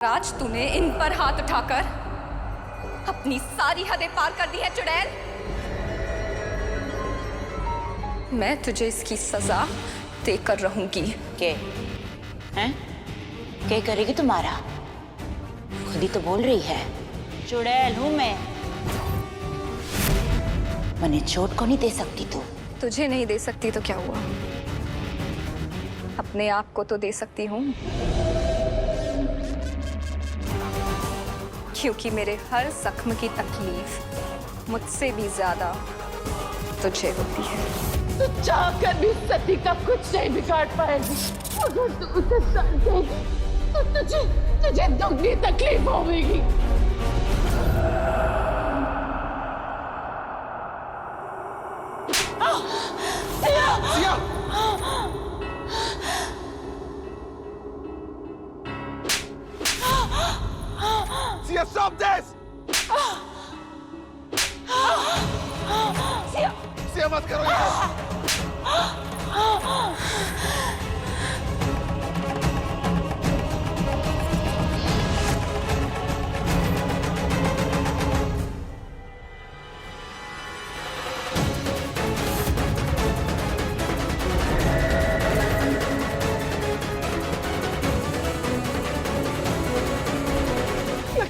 राज, तूने इन पर हाथ उठाकर अपनी सारी हदें पार कर दी है चुड़ैल। मैं तुझे इसकी सजा देकर रहूंगी। के हैं? क्या करेगी तुम्हारा? खुद ही तो बोल रही है, चुड़ैल हूं मैं। मैंने चोट को नहीं दे सकती तू। तुझे नहीं दे सकती तो क्या हुआ, अपने आप को तो दे सकती हूँ, क्योंकि मेरे हर जख्म की तकलीफ मुझसे भी ज्यादा तुझे होती है। तू चाहकर भी सती का कुछ नहीं बिगाड़ पाएगी। अगर तू उसे साथ देगी तो तुझे दुगनी तकलीफ होगी। Siya! Sia, stop this! Siya मत करो ये।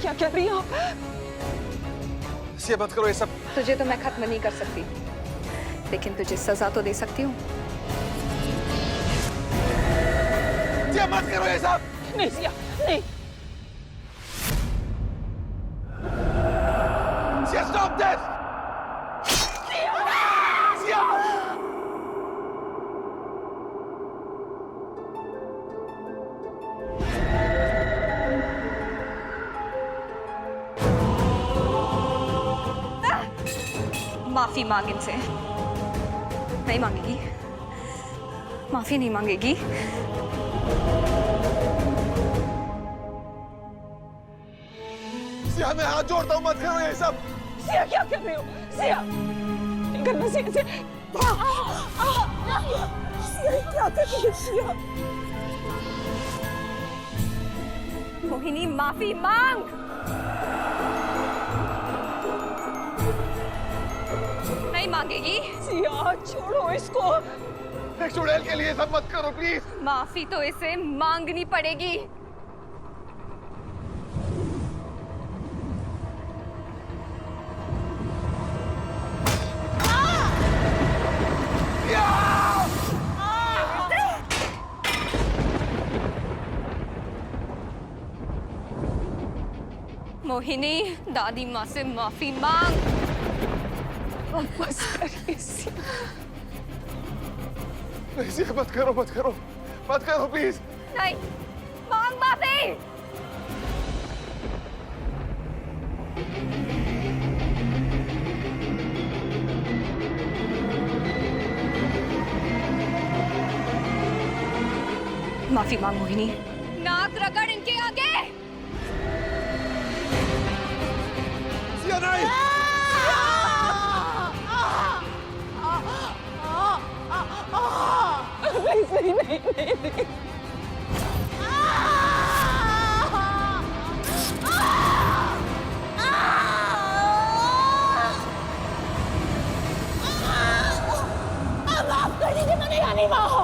क्या कह रही हो आप? सिया मत करो ये सब। तुझे तो मैं खत्म नहीं कर सकती, लेकिन तुझे सजा तो दे सकती हूँ। सिया मत करो ये सब। नहीं सिया, नहीं। Siya stop this! सिया! माफी मांग इनसे। नहीं मांगेगी, माफी नहीं मांगेगी। सिया मैं हाथ जोड़ता हूँ, मत करो ये सब। सिया क्या कर रहे हो? सिया गन्ना से सिया क्या कर रही है? सिया मोहिनी, माफी मांग। नहीं मांगेगी। सिया छोड़ो इसको। एक चुड़ैल के लिए सब मत करो प्लीज। माफी तो इसे मांगनी पड़ेगी। मोहिनी, दादी माँ से माफी मांग। बस करिए सिया। नहीं सिया मत करो, मत करो, मत करो प्लीज। नहीं, मांग माफी। माफी मांग मोहिनी। नाक रगड़ इनके आगे। सिया नहीं। नहीं नहीं नहीं नहीं। माफ कर दीजिए, मैंने यहाँ नहीं मारा।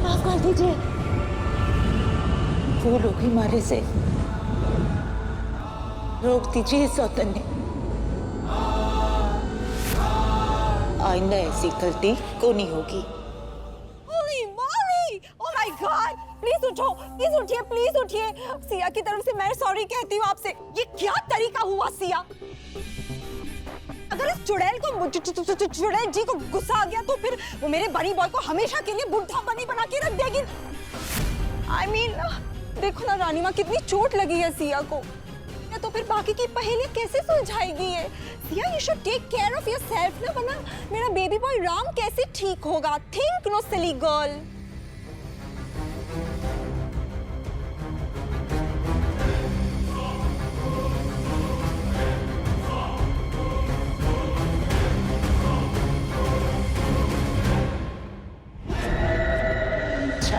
माफ कर दीजिए। भूल हो गई मारे से, रोक दीजिए सौतन ने। आइंदा ऐसी गलती को नहीं होगी। Holy moly! Oh my God! Please उठो, प्लीज उठिए, प्लीज उठिए। सिया की तरफ से मैं सॉरी कहती हूँ आपसे। ये क्या तरीका हुआ सिया? अगर इस चुड़ैल को चुड़ैल जी को गुस्सा आ गया तो फिर वो मेरे बनी बॉय को हमेशा के लिए बुढ़ा बनी बना के रख देगी। I mean, देखो ना रानी माँ, कितनी चोट लगी है सिया को। तो फिर बाकी की पहेलियां कैसे सुलझाएगी ये? Siya, you should take care of yourself ना, वरना मेरा बेबी बॉय राम कैसे ठीक होगा? Think no silly girl.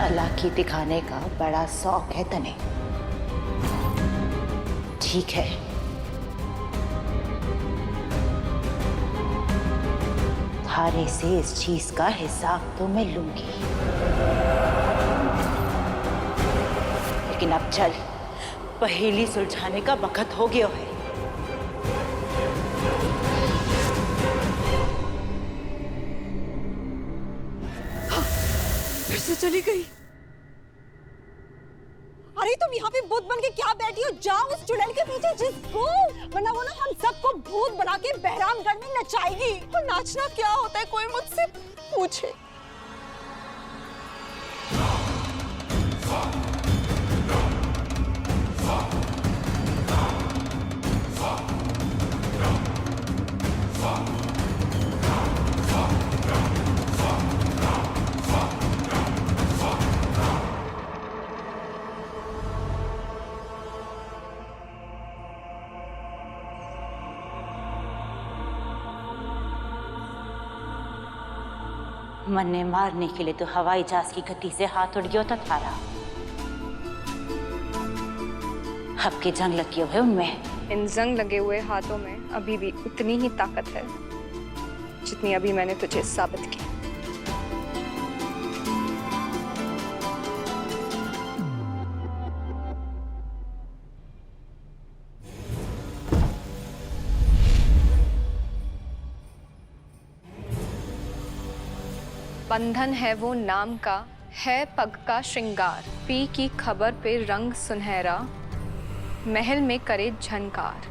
चालाकी दिखाने का बड़ा शौक है तने। ठीक है, थारे से इस चीज का हिसाब तो मैं लूंगी, लेकिन अब चल, पहेली सुलझाने का वक्त हो गया है। फिर से चली गई। अरे तुम यहाँ पे भूत बन के क्या बैठी हो? जाओ उस चुड़ैल के पीछे जिसको, वरना वो ना हम सबको भूत बना के बहरामगढ़ में नचाएगी। और नाचना क्या होता है कोई मुझसे पूछे। मन ने मारने के लिए तो हवाई जहाज की गति से हाथ उड़ गया था थारा। अब के जंग लगे हुए उनमें। इन जंग लगे हुए हाथों में अभी भी उतनी ही ताकत है जितनी अभी मैंने तुझे साबित की। बंधन है वो नाम का, है पग का श्रृंगार, पी की खबर पे रंग सुनहरा, महल में करे झनकार।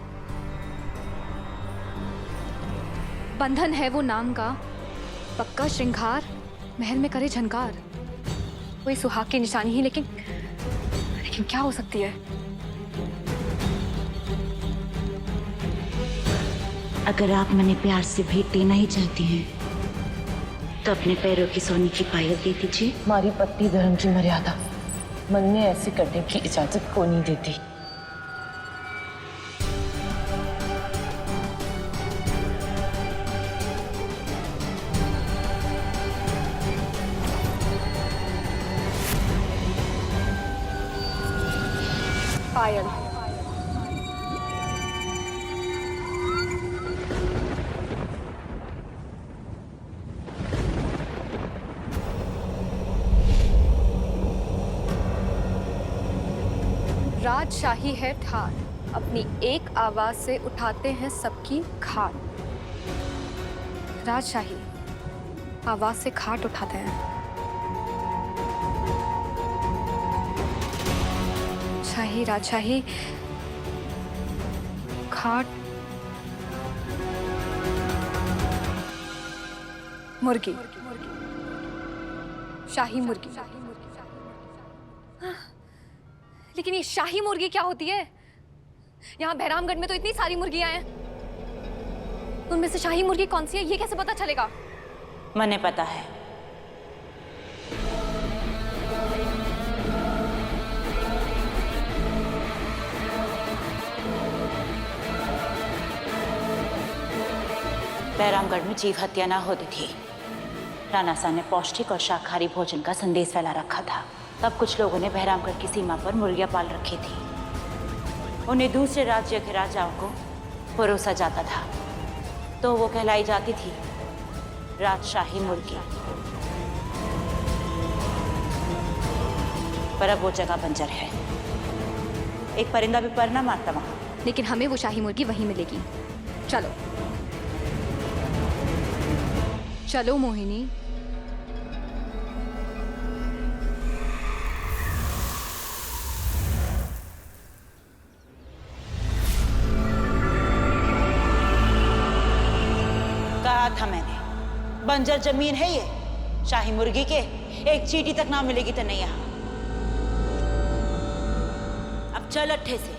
बंधन है वो नाम का, पक्का श्रृंगार, महल में करे झनकार। कोई सुहाग की निशानी ही, लेकिन क्या हो सकती है? अगर आप मने प्यार से भेंट देना ही चाहती हैं तो अपने पैरों की सोने की पायल दे दीजिए। हमारी पत्नी धर्म की मर्यादा, मन ने ऐसे करने की इजाजत को नहीं देती। पायल। राजशाही है ठार, अपनी एक आवाज से उठाते हैं सबकी खाट। राजशाही आवाज से खाट उठाते हैं। शाही, राजशाही, खाट, मुर्गी, शाही मुर्गी। लेकिन ये शाही मुर्गी क्या होती है? यहाँ बहरामगढ़ में तो इतनी सारी मुर्गियां हैं, उनमें से शाही मुर्गी कौन सी है ये कैसे पता चलेगा? मने पता है। बहरामगढ़ में जीव हत्या ना होती थी। राणा साहब ने पौष्टिक और शाकाहारी भोजन का संदेश फैला रखा था। तब कुछ लोगों ने बहरामगढ़ की सीमा पर मुर्गियां पाल रखी थी। उन्हें दूसरे राज्य के राजाओं को परोसा जाता था, तो वो कहलाई जाती थी राजशाही मुर्गी। पर अब वो जगह बंजर है, एक परिंदा भी पर ना मारता वहां। लेकिन हमें वो शाही मुर्गी वहीं मिलेगी। चलो चलो मोहिनी। कहा था मैंने, बंजर जमीन है ये। शाही मुर्गी के एक चींटी तक ना मिलेगी तो नहीं यहां। अब चल अट्ठे से।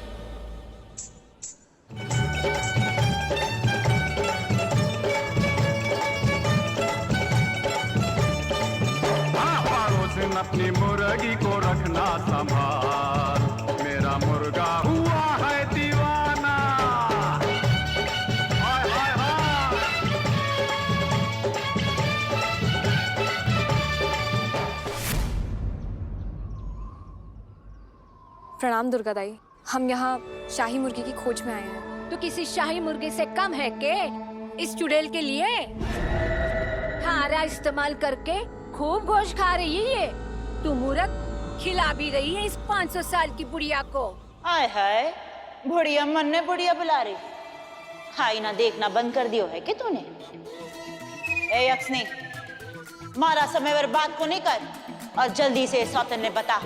अपनी मुर्गी को रखना संभाल, मेरा मुर्गा हुआ है दीवाना। हाय हाय हाय। प्रणाम दुर्गा दाई, हम यहाँ शाही मुर्गी की खोज में आए हैं। तो किसी शाही मुर्गे से कम है के इस चुड़ैल के लिए? खारा इस्तेमाल करके खूब गोश्त खा रही है ये। तू मूर्ख खिला भी रही है इस 500 साल की बुढ़िया को। आय हाय, बुढ़िया मन ने बुढ़िया बुला रही। खाई ना देखना बंद कर दियो है कि तूने? ए यक्षनी, मारा समय बर्बाद को नहीं कर और जल्दी से सौतन ने बता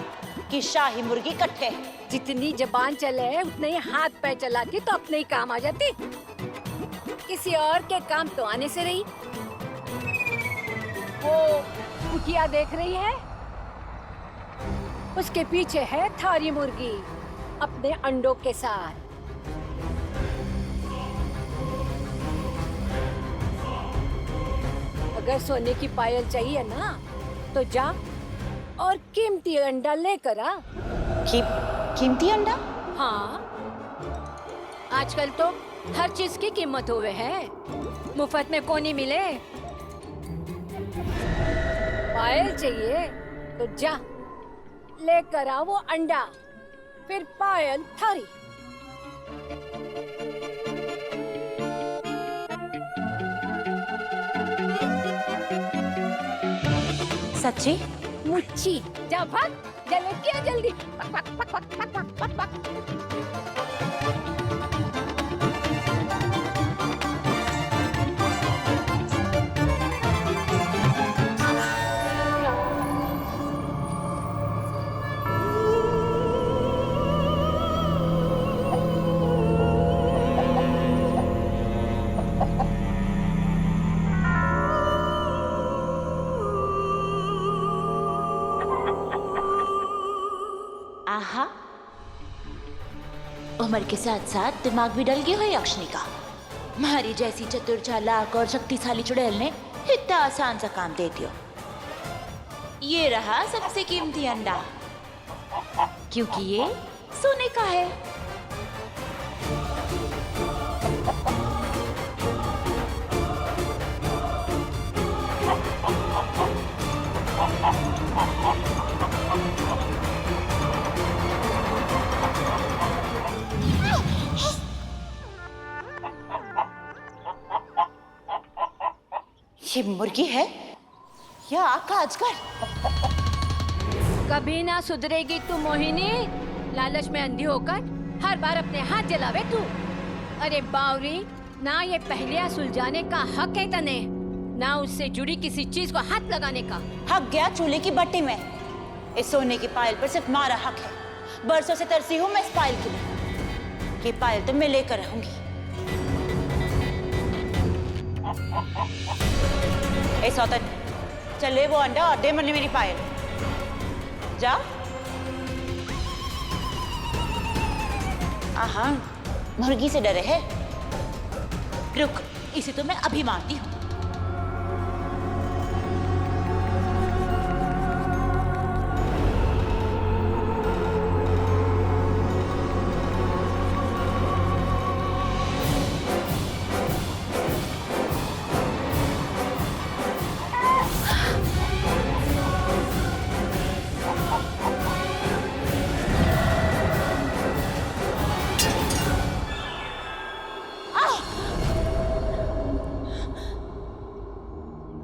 कि शाही मुर्गी कट्ठे। जितनी जबान चले उतने ही हाथ पैर चला के तो अपने ही काम आ जाती। किसी और के काम तो आने से रही। वो कुटिया देख रही है, उसके पीछे है थारी मुर्गी अपने अंडों के साथ। अगर सोने की पायल चाहिए ना तो जा और कीमती अंडा लेकर आ। कीमती अंडा? हाँ, आजकल तो हर चीज की कीमत हुए है, मुफ्त में कौन ही मिले। पायल चाहिए तो जा लेकर आ वो अंडा, फिर पायल थारी। सच्ची? मुच्ची, जा भाग, जल्दी किया जल्दी। पक, पक, पक, पक, पक, पक, पक, पक। आहा, उम्र के साथ साथ दिमाग भी डल गया है यक्षनी का। हमारी जैसी चतुर चालाक और शक्तिशाली चुड़ैल ने इतना आसान सा काम दे दिया। ये रहा सबसे कीमती अंडा, क्योंकि ये सोने का है। ये मुर्गी है या आका अजगर? कभी ना सुधरेगी तू मोहिनी, लालच में अंधी होकर हर बार अपने हाथ जलावे तू। अरे बावरी, ना ये पहलिया सुलझाने का हक है तने, ना उससे जुड़ी किसी चीज को हाथ लगाने का। हक गया चूल्हे की भट्टी में। इस सोने की पायल पर सिर्फ मारा हक है। बरसों से तरसी हूँ मैं इस पायल के लिए। ये पायल तो मैं लेकर रहूंगी। ए सौतन, चले वो अंडा और दे मन्ने मेरी पायल। जा। आहा, मुर्गी से डरे है? रुक, इसे तो मैं अभी मारती हूँ।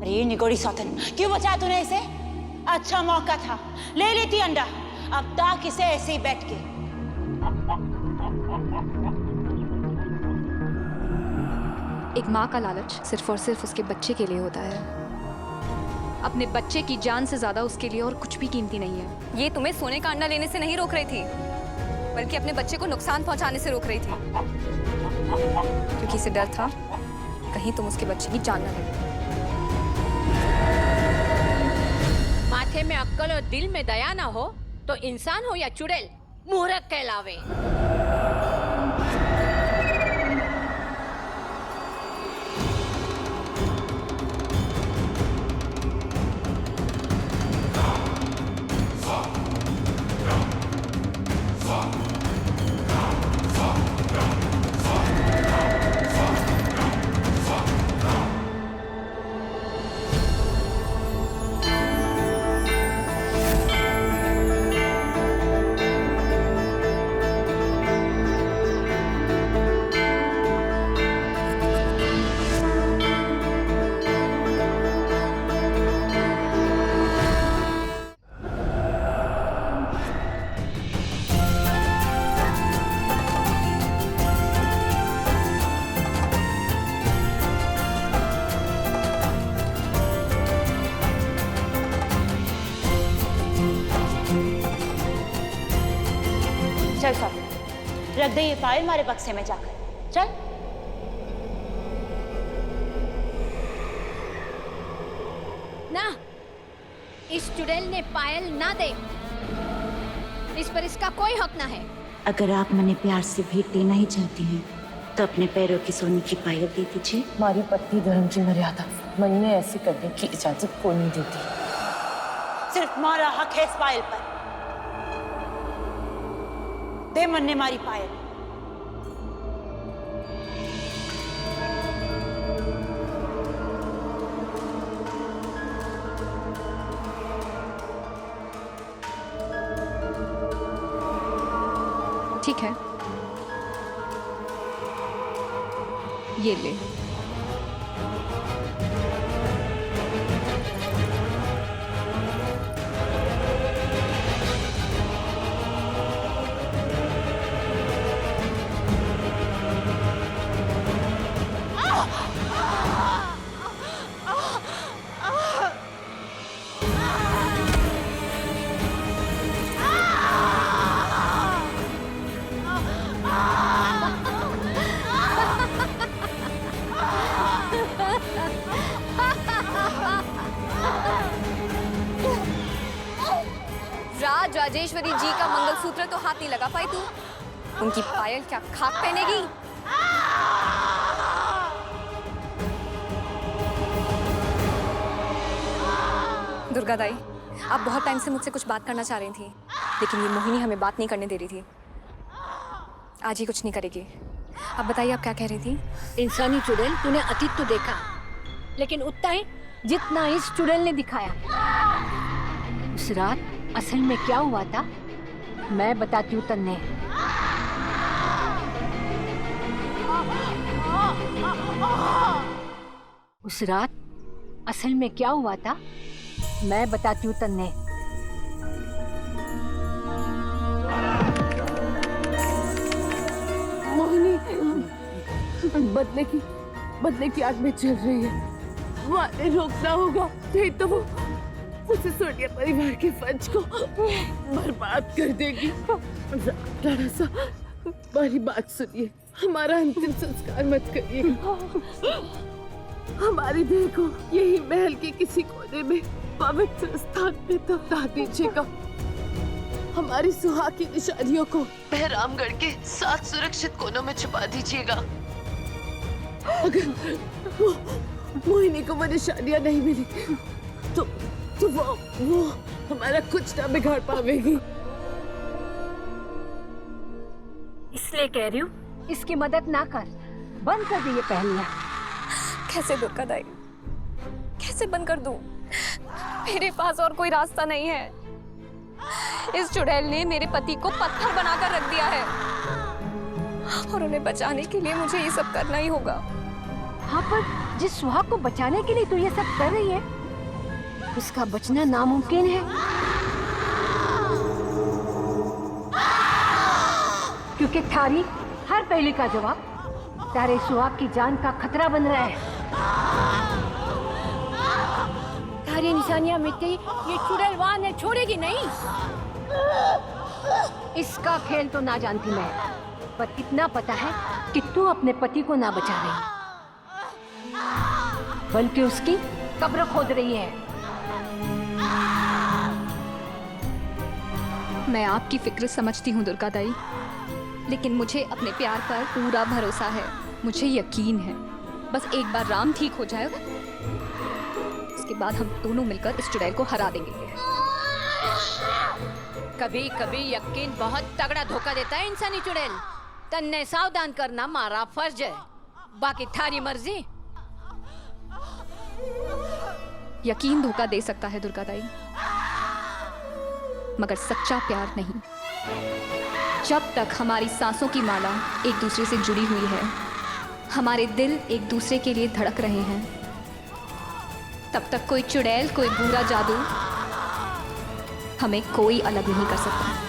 अरे निगोड़ी सौतन, क्यों बचाया तूने इसे? अच्छा मौका था, ले लेती अंडा। अब ताक इसे ऐसे ही बैठ के। एक माँ का लालच सिर्फ और सिर्फ उसके बच्चे के लिए होता है। अपने बच्चे की जान से ज्यादा उसके लिए और कुछ भी कीमती नहीं है। ये तुम्हें सोने का अंडा लेने से नहीं रोक रही थी, बल्कि अपने बच्चे को नुकसान पहुंचाने से रोक रही थी, क्योंकि इसे डर था कहीं तुम उसके बच्चे की जान न ले। माथे में अक्ल और दिल में दया ना हो तो इंसान हो या चुड़ैल, मूर्ख कहलावे। चल सब, रख दे ये पायल हमारे बक्से में जाकर। चल। ना, इस चुड़ैल ने पायल ना दे, इस पर इसका कोई हक ना है। अगर आप मने प्यार से भेंट देना ही चाहती हैं तो अपने पैरों की सोने की पायल दे दीजिए। हमारी पत्नी धर्म की मर्यादा मन ने ऐसे करने की इजाजत को नहीं देती। सिर्फ हमारा हक है इस पायल पर। दे मन ने मारी पायल। ठीक है, ये ले। राजेश्वरी जी का मंगलसूत्र तो हाथ नहीं लगा पाई तू, उनकी पायल क्या खाक पहनेगी? दुर्गा दाई, आप बहुत टाइम से मुझसे कुछ बात करना चाह रही थी, लेकिन ये मोहिनी हमें बात नहीं करने दे रही थी। आज ही कुछ नहीं करेगी। अब बताइए आप क्या कह रही थी? इंसानी चुड़ैल तूने अतीत तो देखा, लेकिन उतना ही जितना इस चुड़ैल ने दिखाया। उस रात असल में क्या हुआ था मैं बताती हूँ तन्ने। उस रात असल में क्या हुआ था मैं बताती हूँ तन्ने। मोहिनी बदले की आग में चल रही है, हमारे रोकना होगा, नहीं तो वो उसे सोनिया परिवार के फर्ज को बर्बाद कर देगी। राणा सा, हमारी बात सुनिए, हमारा अंतिम संस्कार मत करिएगा। हमारी देह को यही महल के किसी कोने में पवित्र स्थान पे दफना दीजिएगा। हमारी सुहाग की निशानियों को बहरामगढ़ के 7 सुरक्षित कोनों में छुपा दीजिएगा। अगर मोहिनी को वो निशानियां नहीं मिली तो वो हमारा कुछ ना बिगाड़ पावेगी। इसलिए कह रही हूँ इसकी मदद ना कर, बंद कर दी ये पहलियां। कैसे दुर्गा दाई, कैसे बंद कर दूं? मेरे पास और कोई रास्ता नहीं है। इस चुड़ैल ने मेरे पति को पत्थर बनाकर रख दिया है और उन्हें बचाने के लिए मुझे ये सब करना ही होगा। हाँ, पर जिस सुहाग को बचाने के लिए तू ये सब कर रही है उसका बचना नामुमकिन है, क्योंकि थारी हर पहली का जवाब तारे सुहाग की जान का खतरा बन रहा है। तारी निशानियां मिट गई, ये चुड़ैल वहां ने छोड़ेगी नहीं। इसका खेल तो ना जानती मैं, पर इतना पता है कि तू अपने पति को ना बचा रही, बल्कि उसकी कब्र खोद रही है। मैं आपकी फिक्र समझती हूँ दुर्गा दाई, लेकिन मुझे अपने प्यार पर पूरा भरोसा है, मुझे यकीन है। बस एक बार राम ठीक हो जाए, उसके बाद हम दोनों मिलकर इस चुड़ैल को हरा देंगे। कभी कभी यकीन बहुत तगड़ा धोखा देता है इंसानी चुड़ैल। तन्ने सावधान करना मारा फर्ज है, बाकी थारी मर्जी। यकीन धोखा दे सकता है दुर्गा दाई, मगर सच्चा प्यार नहीं। जब तक हमारी सांसों की माला एक दूसरे से जुड़ी हुई है, हमारे दिल एक दूसरे के लिए धड़क रहे हैं, तब तक कोई चुड़ैल, कोई बुरा जादू हमें कोई अलग नहीं कर सकता।